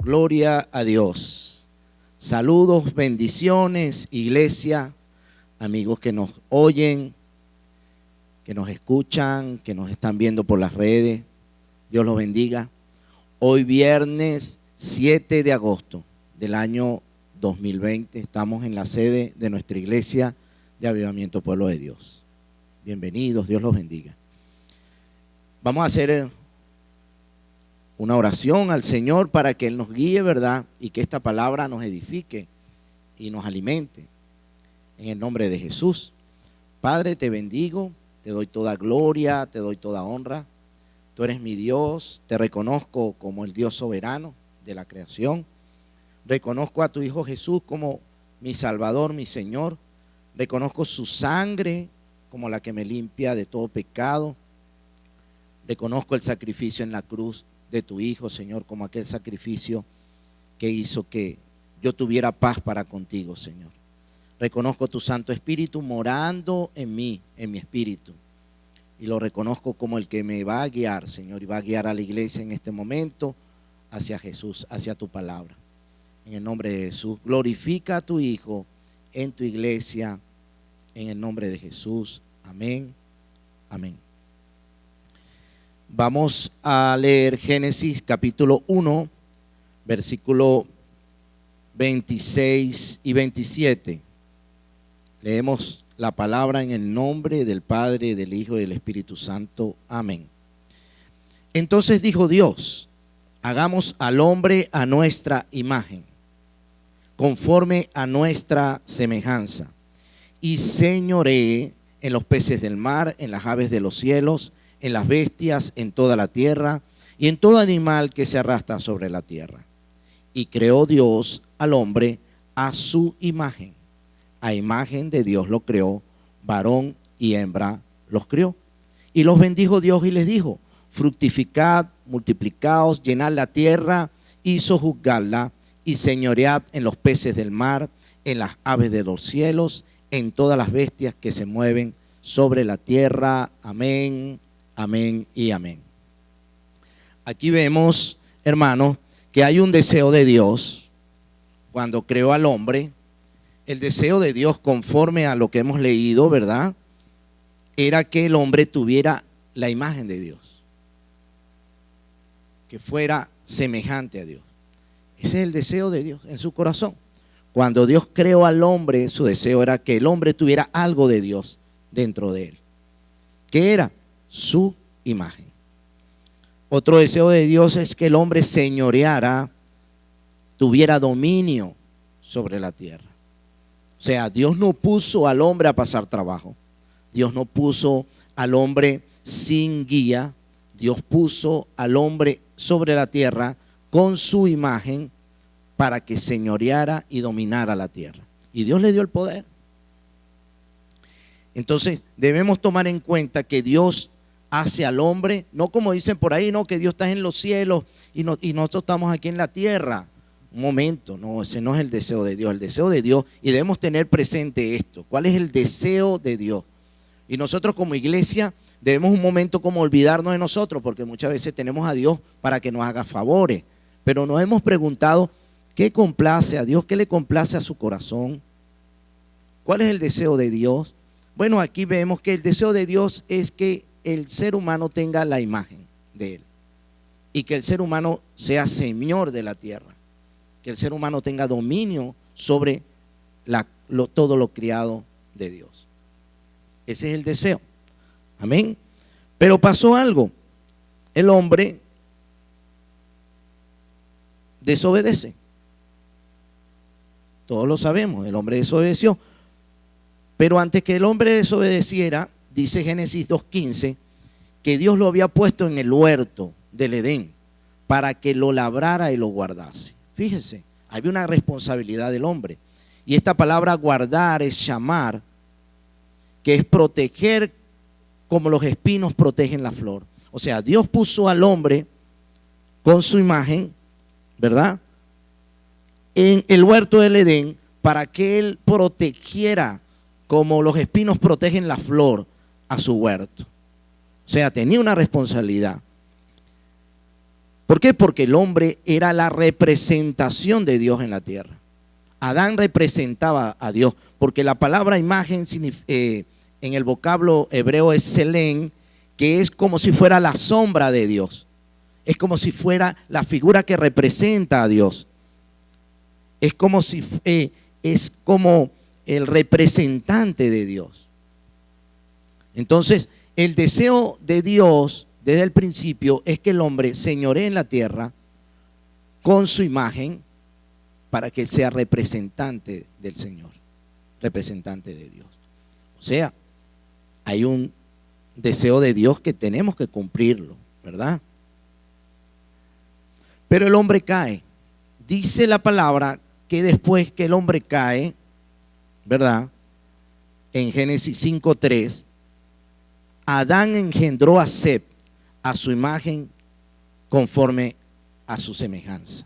Gloria a Dios. Saludos, bendiciones, iglesia, amigos que nos oyen, que nos escuchan, que nos están viendo por las redes. Dios los bendiga. Hoy viernes 7 de agosto del año 2020 estamos en la sede de nuestra iglesia de Avivamiento Pueblo de Dios. Bienvenidos, Dios los bendiga. Vamos a hacer una oración al Señor para que Él nos guíe, ¿verdad? Y que esta palabra nos edifique y nos alimente. En el nombre de Jesús. Padre, te bendigo, te doy toda gloria, te doy toda honra. Tú eres mi Dios, te reconozco como el Dios soberano de la creación. Reconozco a tu Hijo Jesús como mi Salvador, mi Señor. Reconozco su sangre como la que me limpia de todo pecado. Reconozco el sacrificio en la cruz de tu Hijo, Señor, como aquel sacrificio que hizo que yo tuviera paz para contigo, Señor. Reconozco tu Santo Espíritu morando en mí, en mi espíritu. Y lo reconozco como el que me va a guiar, Señor, y va a guiar a la iglesia en este momento hacia Jesús, hacia tu palabra. En el nombre de Jesús, glorifica a tu Hijo en tu iglesia, en el nombre de Jesús. Amén, amén. Vamos a leer Génesis capítulo 1, versículo 26 y 27. Leemos la palabra en el nombre del Padre, del Hijo y del Espíritu Santo. Amén. Entonces dijo Dios: hagamos al hombre a nuestra imagen, conforme a nuestra semejanza, y señoree en los peces del mar, en las aves de los cielos, en las bestias, en toda la tierra, y en todo animal que se arrastra sobre la tierra. Y creó Dios al hombre a su imagen. A imagen de Dios lo creó, varón y hembra los creó. Y los bendijo Dios y les dijo: fructificad, multiplicaos, llenad la tierra y sojuzgadla, y señoread en los peces del mar, en las aves de los cielos, en todas las bestias que se mueven sobre la tierra. Amén, amén y amén. Aquí vemos, hermanos, que hay un deseo de Dios cuando creó al hombre. El deseo de Dios, conforme a lo que hemos leído, ¿verdad?, era que el hombre tuviera la imagen de Dios, que fuera semejante a Dios. Ese es el deseo de Dios en su corazón. Cuando Dios creó al hombre, su deseo era que el hombre tuviera algo de Dios dentro de él. ¿Qué era? Su imagen. Otro deseo de Dios es que el hombre señoreara, tuviera dominio sobre la tierra. O sea, Dios no puso al hombre a pasar trabajo. Dios no puso al hombre sin guía. Dios puso al hombre sobre la tierra con su imagen para que señoreara y dominara la tierra. Y Dios le dio el poder. Entonces debemos tomar en cuenta que Dios hace al hombre, no como dicen por ahí, no, que Dios está en los cielos y nosotros estamos aquí en la tierra. Un momento, no, ese no es el deseo de Dios. El deseo de Dios, y debemos tener presente esto: ¿cuál es el deseo de Dios? Y nosotros como iglesia debemos un momento como olvidarnos de nosotros, porque muchas veces tenemos a Dios para que nos haga favores, pero nos hemos preguntado: ¿qué complace a Dios? ¿Qué le complace a su corazón? ¿Cuál es el deseo de Dios? Bueno, aquí vemos que el deseo de Dios es que el ser humano tenga la imagen de Él y que el ser humano sea señor de la tierra, que el ser humano tenga dominio sobre todo lo criado de Dios. Ese es el deseo. Amén. Pero pasó algo. El hombre desobedece. Todos lo sabemos, el hombre desobedeció. Pero antes que el hombre desobedeciera, dice Génesis 2:15, que Dios lo había puesto en el huerto del Edén para que lo labrara y lo guardase. Fíjese, había una responsabilidad del hombre. Y esta palabra guardar es llamar, que es proteger como los espinos protegen la flor. O sea, Dios puso al hombre con su imagen, ¿verdad?, en el huerto del Edén para que él protegiera como los espinos protegen la flor a su huerto. O sea, tenía una responsabilidad. ¿Por qué? Porque el hombre era la representación de Dios en la tierra. Adán representaba a Dios, porque la palabra imagen en el vocablo hebreo es selén, que es como si fuera la sombra de Dios. Es como si fuera la figura que representa a Dios. Es como el representante de Dios. Entonces, el deseo de Dios desde el principio es que el hombre señoree en la tierra con su imagen para que él sea representante del Señor, representante de Dios. O sea, hay un deseo de Dios que tenemos que cumplirlo, ¿verdad? Pero el hombre cae. Dice la palabra que después que el hombre cae, ¿verdad? En Génesis 5:3, Adán engendró a Set a su imagen conforme a su semejanza.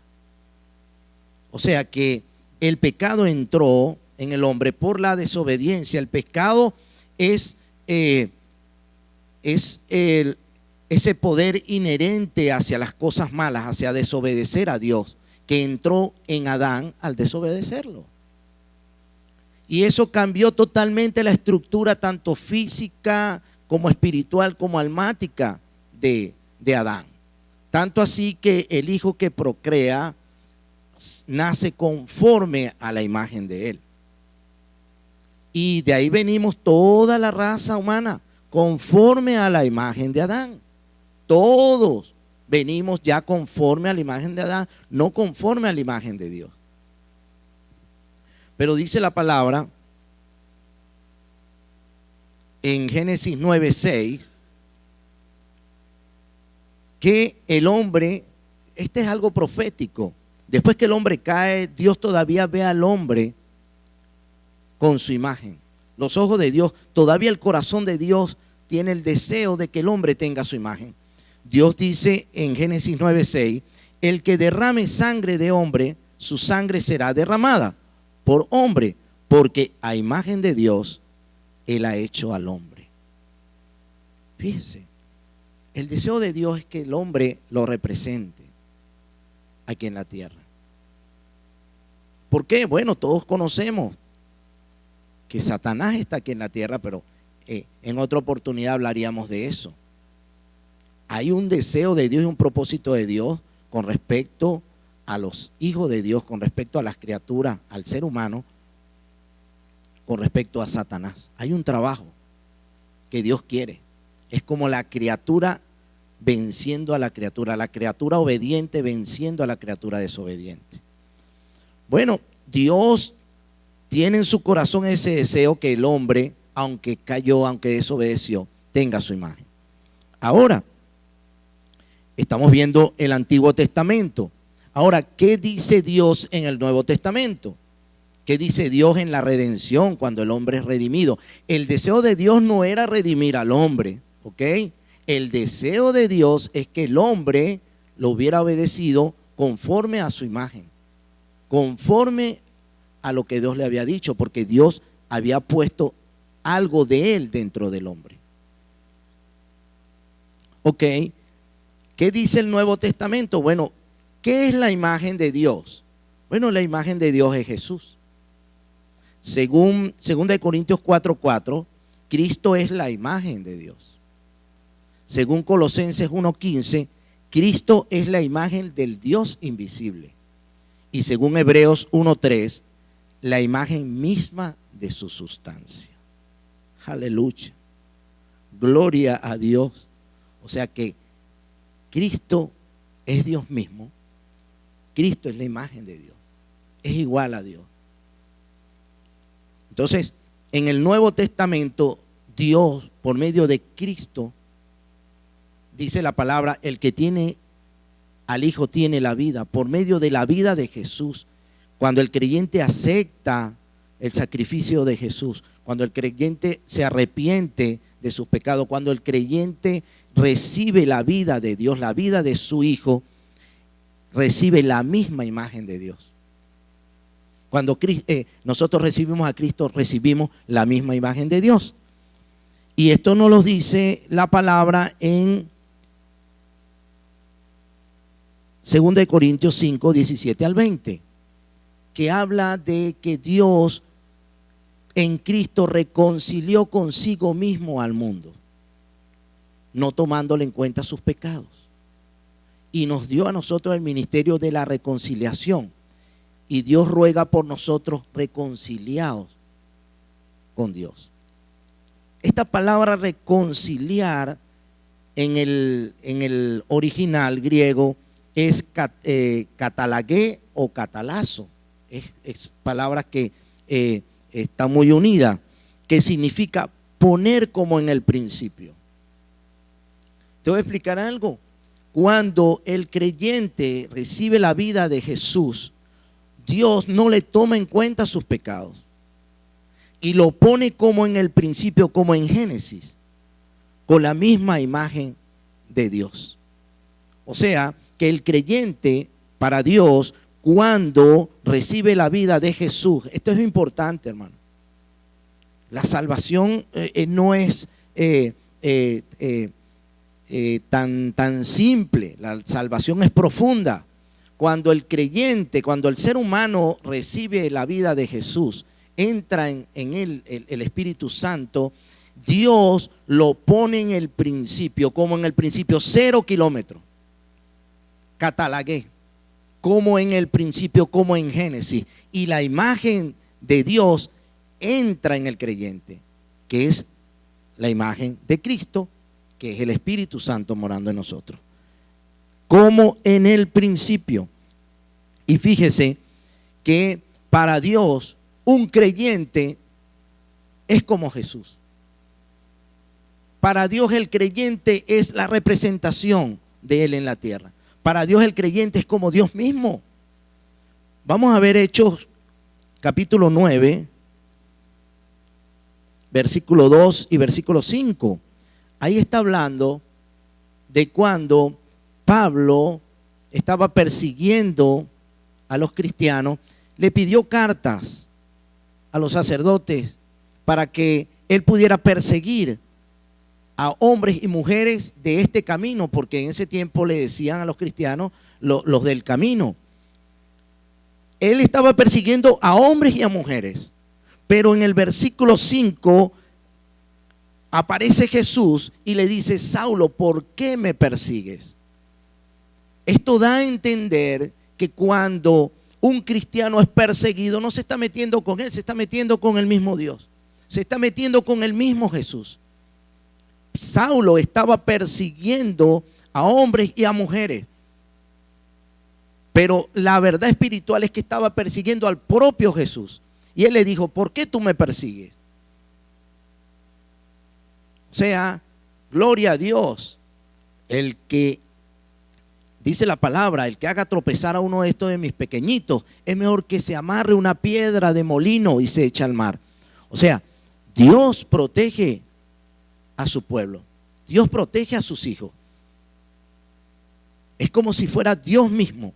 O sea que el pecado entró en el hombre por la desobediencia. El pecado es ese poder inherente hacia las cosas malas, hacia desobedecer a Dios, que entró en Adán al desobedecerlo. Y eso cambió totalmente la estructura tanto física como espiritual como almática de Adán. Tanto así que el hijo que procrea nace conforme a la imagen de él. Y de ahí venimos toda la raza humana, conforme a la imagen de Adán. Todos venimos ya conforme a la imagen de Adán, no conforme a la imagen de Dios. Pero dice la palabra en Génesis 9:6 que el hombre, este es algo profético, después que el hombre cae, Dios todavía ve al hombre con su imagen. Los ojos de Dios, todavía el corazón de Dios tiene el deseo de que el hombre tenga su imagen. Dios dice en Génesis 9:6, el que derrame sangre de hombre, su sangre será derramada por hombre, porque a imagen de Dios Él ha hecho al hombre. Fíjense, el deseo de Dios es que el hombre lo represente aquí en la tierra. ¿Por qué? Bueno, todos conocemos que Satanás está aquí en la tierra, pero en otra oportunidad hablaríamos de eso. Hay un deseo de Dios y un propósito de Dios con respecto a los hijos de Dios, con respecto a las criaturas, al ser humano, con respecto a Satanás. Hay un trabajo que Dios quiere. Es como la criatura venciendo a la criatura obediente venciendo a la criatura desobediente. Bueno, Dios tiene en su corazón ese deseo que el hombre, aunque cayó, aunque desobedeció, tenga su imagen. Ahora, estamos viendo el Antiguo Testamento. Ahora, ¿qué dice Dios en el Nuevo Testamento? ¿Qué dice Dios en la redención cuando el hombre es redimido? El deseo de Dios no era redimir al hombre, ¿ok? El deseo de Dios es que el hombre lo hubiera obedecido conforme a su imagen, conforme a lo que Dios le había dicho, porque Dios había puesto algo de él dentro del hombre. ¿Ok? ¿Qué dice el Nuevo Testamento? Bueno, ¿qué es la imagen de Dios? Bueno, la imagen de Dios es Jesús. Según 2 Corintios 4:4, Cristo es la imagen de Dios. Según Colosenses 1:15, Cristo es la imagen del Dios invisible. Y según Hebreos 1:3, la imagen misma de su sustancia. Aleluya. Gloria a Dios. O sea que Cristo es Dios mismo. Cristo es la imagen de Dios. Es igual a Dios. Entonces, en el Nuevo Testamento, Dios, por medio de Cristo, dice la palabra, el que tiene al Hijo tiene la vida. Por medio de la vida de Jesús, cuando el creyente acepta el sacrificio de Jesús, cuando el creyente se arrepiente de sus pecados, cuando el creyente recibe la vida de Dios, la vida de su Hijo, recibe la misma imagen de Dios. Cuando nosotros recibimos a Cristo, recibimos la misma imagen de Dios. Y esto nos lo dice la palabra en 2 de Corintios 5, 17 al 20, que habla de que Dios en Cristo reconcilió consigo mismo al mundo, no tomándole en cuenta sus pecados, y nos dio a nosotros el ministerio de la reconciliación. Y Dios ruega por nosotros reconciliados con Dios. Esta palabra reconciliar en el original griego es catalagué o catalazo. Es palabra que está muy unida, que significa poner como en el principio. Te voy a explicar algo. Cuando el creyente recibe la vida de Jesús, Dios no le toma en cuenta sus pecados y lo pone como en el principio, como en Génesis, con la misma imagen de Dios. O sea, que el creyente para Dios, cuando recibe la vida de Jesús, esto es importante, hermano. La salvación no es tan simple. La salvación es profunda. Cuando el creyente, cuando el ser humano recibe la vida de Jesús, entra en él el Espíritu Santo, Dios lo pone en el principio, como en el principio, 0 kilómetros. Catalagué, como en el principio, como en Génesis. Y la imagen de Dios entra en el creyente, que es la imagen de Cristo, que es el Espíritu Santo morando en nosotros. Como en el principio. Y fíjese que para Dios un creyente es como Jesús. Para Dios el creyente es la representación de Él en la tierra. Para Dios el creyente es como Dios mismo. Vamos a ver Hechos capítulo 9, versículo 2 y versículo 5. Ahí está hablando de cuando Pablo estaba persiguiendo a los cristianos, le pidió cartas a los sacerdotes para que él pudiera perseguir a hombres y mujeres de este camino, porque en ese tiempo le decían a los cristianos los del camino. Él estaba persiguiendo a hombres y a mujeres, pero en el versículo 5 aparece Jesús y le dice: Saulo, ¿por qué me persigues? Esto da a entender que cuando un cristiano es perseguido, no se está metiendo con él, se está metiendo con el mismo Dios, se está metiendo con el mismo Jesús. Saulo estaba persiguiendo a hombres y a mujeres, pero la verdad espiritual es que estaba persiguiendo al propio Jesús. Y él le dijo: ¿por qué tú me persigues? O sea, gloria a Dios, el que dice la palabra, el que haga tropezar a uno de estos de mis pequeñitos, es mejor que se amarre una piedra de molino y se eche al mar. O sea, Dios protege a su pueblo, Dios protege a sus hijos. Es como si fuera Dios mismo.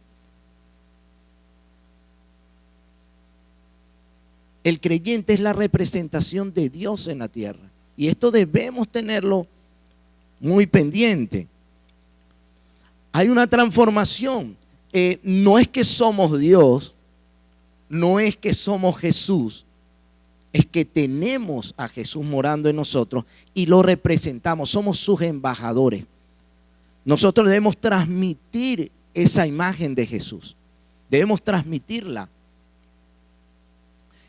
El creyente es la representación de Dios en la tierra. Y esto debemos tenerlo muy pendiente. Hay una transformación. No es que somos Dios, no es que somos Jesús, es que tenemos a Jesús morando en nosotros y lo representamos, somos sus embajadores. Nosotros debemos transmitir esa imagen de Jesús, debemos transmitirla.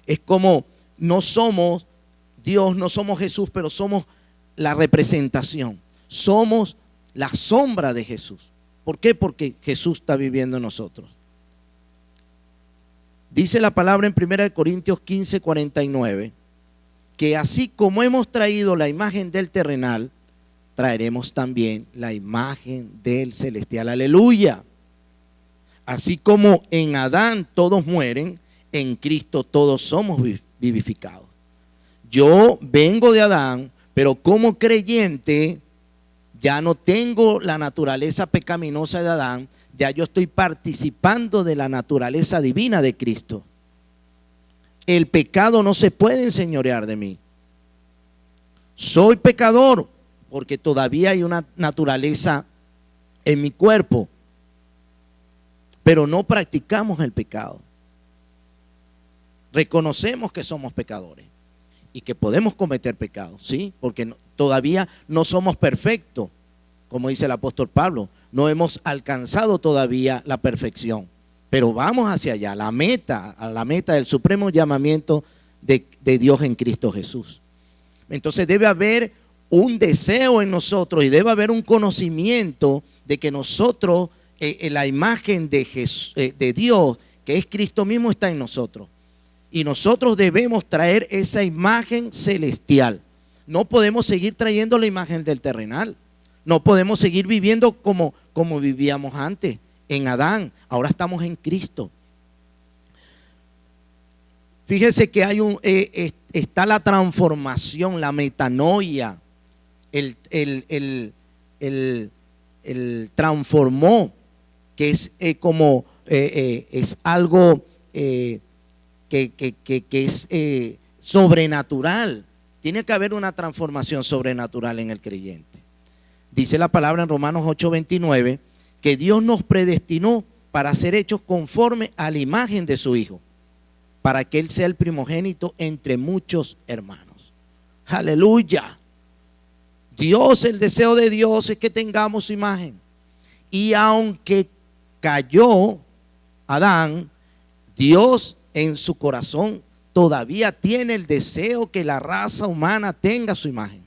Es como no somos Dios, no somos Jesús, pero somos la representación, somos la sombra de Jesús. ¿Por qué? Porque Jesús está viviendo en nosotros. Dice la palabra en 1 Corintios 15, 49, que así como hemos traído la imagen del terrenal, traeremos también la imagen del celestial. Aleluya. Así como en Adán todos mueren, en Cristo todos somos vivificados. Yo vengo de Adán, pero como creyente ya no tengo la naturaleza pecaminosa de Adán, ya yo estoy participando de la naturaleza divina de Cristo. El pecado no se puede enseñorear de mí. Soy pecador porque todavía hay una naturaleza en mi cuerpo, pero no practicamos el pecado. Reconocemos que somos pecadores y que podemos cometer pecados, ¿sí? Porque todavía no somos perfectos, como dice el apóstol Pablo. No hemos alcanzado todavía la perfección, pero vamos hacia allá, a la meta del supremo llamamiento de Dios en Cristo Jesús. Entonces debe haber un deseo en nosotros y debe haber un conocimiento de que nosotros, la imagen de Dios, que es Cristo mismo, está en nosotros. Y nosotros debemos traer esa imagen celestial. No podemos seguir trayendo la imagen del terrenal. No podemos seguir viviendo como vivíamos antes, en Adán. Ahora estamos en Cristo. Fíjese que está la transformación, la metanoia. El transformó, que es es algo que es sobrenatural. Tiene que haber una transformación sobrenatural en el creyente. Dice la palabra en Romanos 8:29 que Dios nos predestinó para ser hechos conforme a la imagen de su Hijo, para que Él sea el primogénito entre muchos hermanos. Aleluya. Dios, el deseo de Dios es que tengamos su imagen. Y aunque cayó Adán, Dios en su corazón todavía tiene el deseo que la raza humana tenga su imagen.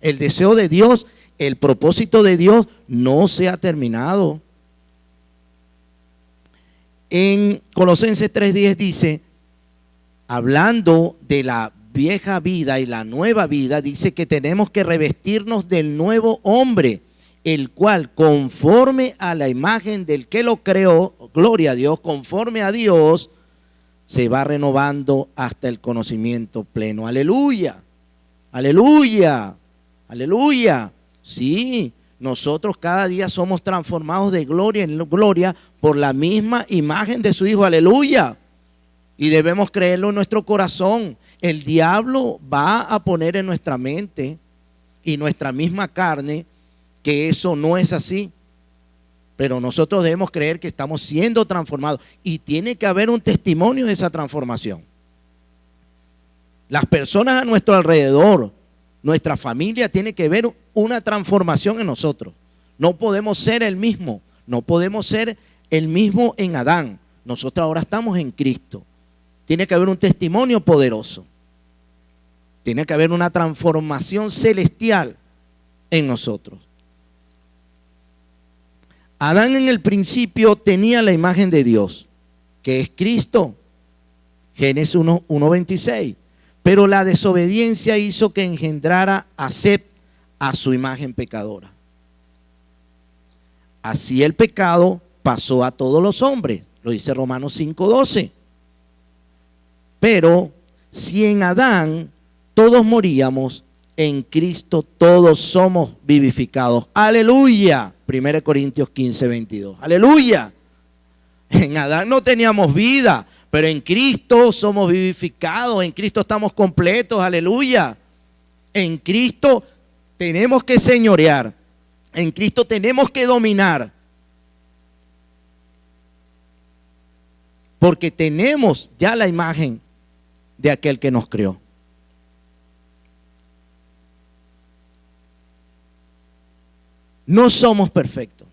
El deseo de Dios, el propósito de Dios no se ha terminado. En Colosenses 3:10 dice, hablando de la vieja vida y la nueva vida, dice que tenemos que revestirnos del nuevo hombre, el cual conforme a la imagen del que lo creó, gloria a Dios, conforme a Dios, se va renovando hasta el conocimiento pleno. Aleluya, aleluya, aleluya. Sí, nosotros cada día somos transformados de gloria en gloria por la misma imagen de su Hijo. Aleluya. Y debemos creerlo en nuestro corazón. El diablo va a poner en nuestra mente y nuestra misma carne que eso no es así. Pero nosotros debemos creer que estamos siendo transformados y tiene que haber un testimonio de esa transformación. Las personas a nuestro alrededor, nuestra familia, tiene que ver una transformación en nosotros. No podemos ser el mismo, no podemos ser el mismo en Adán. Nosotros ahora estamos en Cristo. Tiene que haber un testimonio poderoso. Tiene que haber una transformación celestial en nosotros. Adán en el principio tenía la imagen de Dios, que es Cristo. Génesis 1:26. Pero la desobediencia hizo que engendrara a Set a su imagen pecadora. Así el pecado pasó a todos los hombres, lo dice Romanos 5:12. Pero si en Adán todos moríamos, en Cristo todos somos vivificados. Aleluya. 1 Corintios 15:22. Aleluya. En Adán no teníamos vida, pero en Cristo somos vivificados. En Cristo estamos completos. Aleluya. En Cristo tenemos que señorear. En Cristo tenemos que dominar. Porque tenemos ya la imagen de aquel que nos creó. No somos perfectos,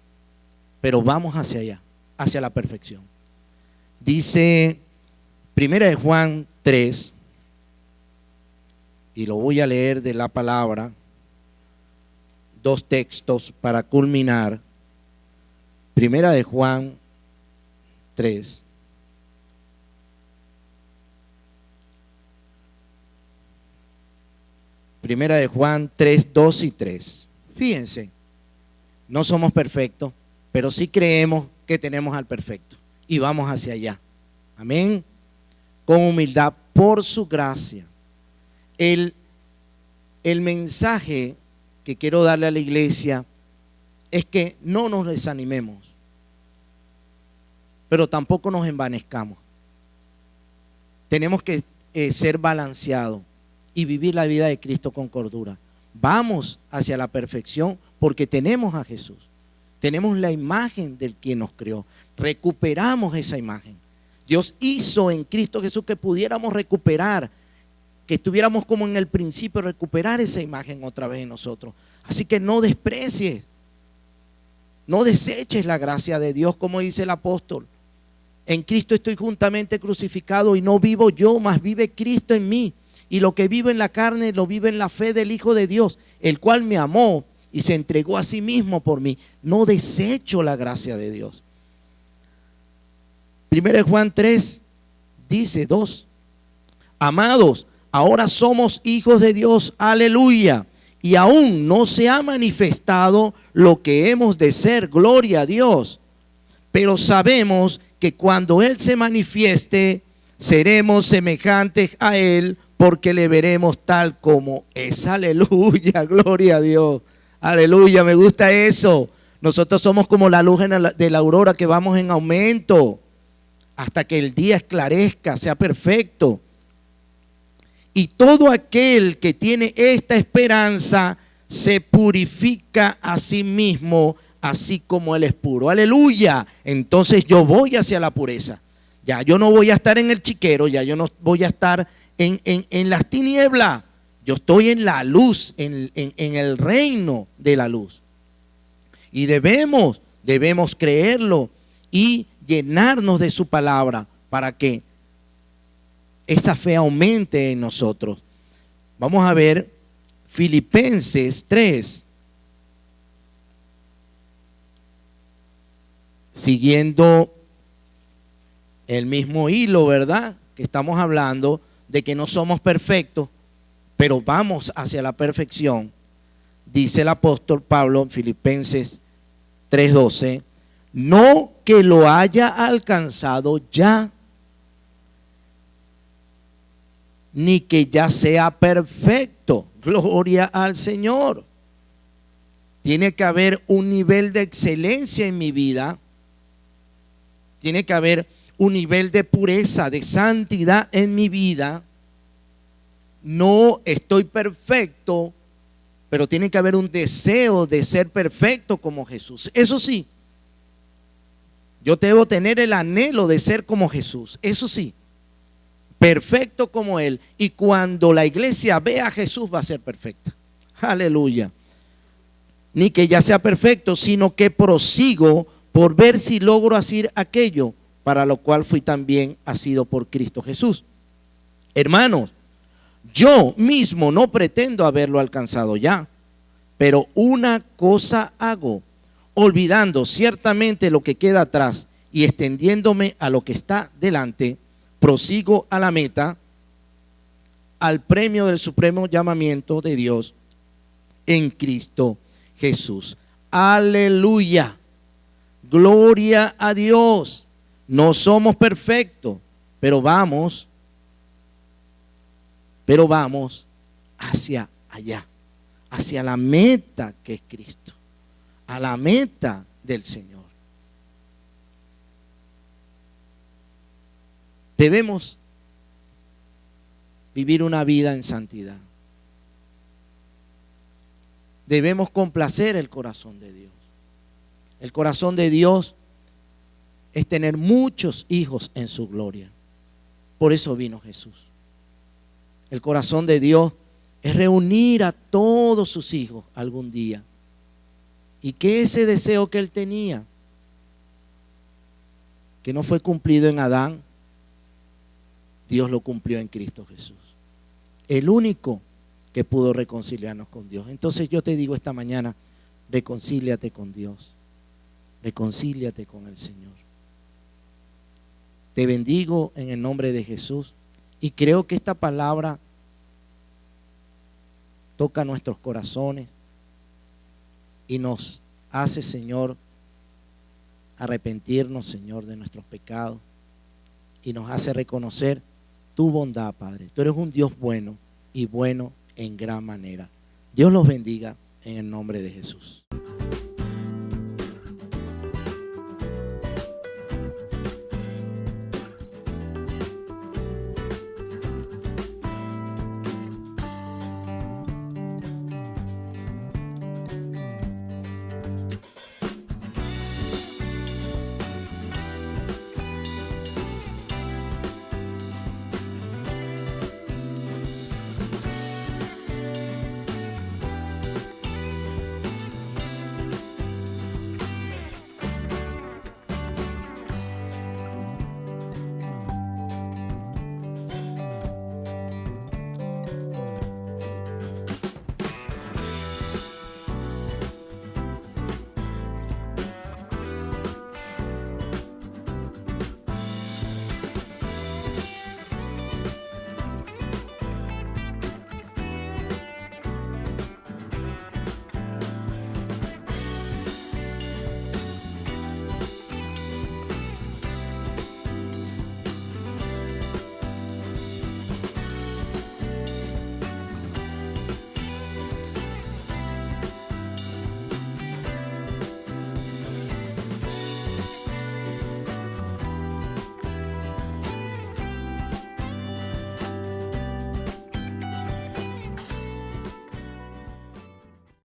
pero vamos hacia allá, hacia la perfección. Dice 1 Juan 3, y lo voy a leer de la palabra, 2 textos para culminar. 1 Juan 3. Primera de Juan 3, 2 y 3. Fíjense, no somos perfectos, pero sí creemos que tenemos al perfecto y vamos hacia allá. Amén. Con humildad, por su gracia. El mensaje que quiero darle a la iglesia es que no nos desanimemos, pero tampoco nos envanezcamos. Tenemos que ser balanceados y vivir la vida de Cristo con cordura. Vamos hacia la perfección porque tenemos a Jesús. Tenemos la imagen del quien nos creó. recuperamos esa imagen. Dios hizo en Cristo Jesús que pudiéramos recuperar, que estuviéramos como en el principio, recuperar esa imagen otra vez en nosotros. Así que no desprecies, no deseches la gracia de Dios, como dice el apóstol. En Cristo estoy juntamente crucificado y no vivo yo, mas vive Cristo en mí. Y lo que vivo en la carne, lo vivo en la fe del Hijo de Dios, el cual me amó y se entregó a sí mismo por mí. No desecho la gracia de Dios. 1 Juan 3 dice 2. Amados, ahora somos hijos de Dios, aleluya. Y aún no se ha manifestado lo que hemos de ser, gloria a Dios. Pero sabemos que cuando Él se manifieste, seremos semejantes a Él, porque le veremos tal como es. Aleluya, gloria a Dios. Aleluya, me gusta eso. Nosotros somos como la luz de la aurora que vamos en aumento hasta que el día esclarezca, sea perfecto. Y todo aquel que tiene esta esperanza se purifica a sí mismo, así como Él es puro. Aleluya. Entonces yo voy hacia la pureza. Ya yo no voy a estar en el chiquero, ya yo no voy a estar en las tinieblas. Yo estoy en la luz, en el reino de la luz. Y debemos creerlo y llenarnos de su palabra para que esa fe aumente en nosotros. Vamos a ver Filipenses 3. Siguiendo el mismo hilo, ¿verdad? Que estamos hablando de que no somos perfectos, pero vamos hacia la perfección. Dice el apóstol Pablo en Filipenses 3:12, no que lo haya alcanzado ya, ni que ya sea perfecto. Gloria al Señor. Tiene que haber un nivel de excelencia en mi vida. Tiene que haber un nivel de pureza, de santidad en mi vida. No estoy perfecto, pero tiene que haber un deseo de ser perfecto como Jesús. Eso sí, yo debo tener el anhelo de ser como Jesús. Eso sí, perfecto como Él. Y cuando la iglesia vea a Jesús va a ser perfecta. Aleluya. Ni que ya sea perfecto, sino que prosigo por ver si logro hacer aquello para lo cual fui también asido por Cristo Jesús. Hermanos, yo mismo no pretendo haberlo alcanzado ya, pero una cosa hago, olvidando ciertamente lo que queda atrás y extendiéndome a lo que está delante, prosigo a la meta, al premio del supremo llamamiento de Dios en Cristo Jesús. Aleluya. Gloria a Dios. No somos perfectos, pero vamos hacia allá, hacia la meta que es Cristo, a la meta del Señor. Debemos vivir una vida en santidad. Debemos complacer el corazón de Dios. El corazón de Dios es tener muchos hijos en su gloria. Por eso vino Jesús. El corazón de Dios es reunir a todos sus hijos algún día. Y que ese deseo que Él tenía, que no fue cumplido en Adán, Dios lo cumplió en Cristo Jesús. El único que pudo reconciliarnos con Dios. Entonces yo te digo esta mañana, reconcíliate con Dios. Reconcíliate con el Señor. Te bendigo en el nombre de Jesús y creo que esta palabra toca nuestros corazones y nos hace, Señor, arrepentirnos, Señor, de nuestros pecados y nos hace reconocer tu bondad, Padre. Tú eres un Dios bueno y bueno en gran manera. Dios los bendiga en el nombre de Jesús.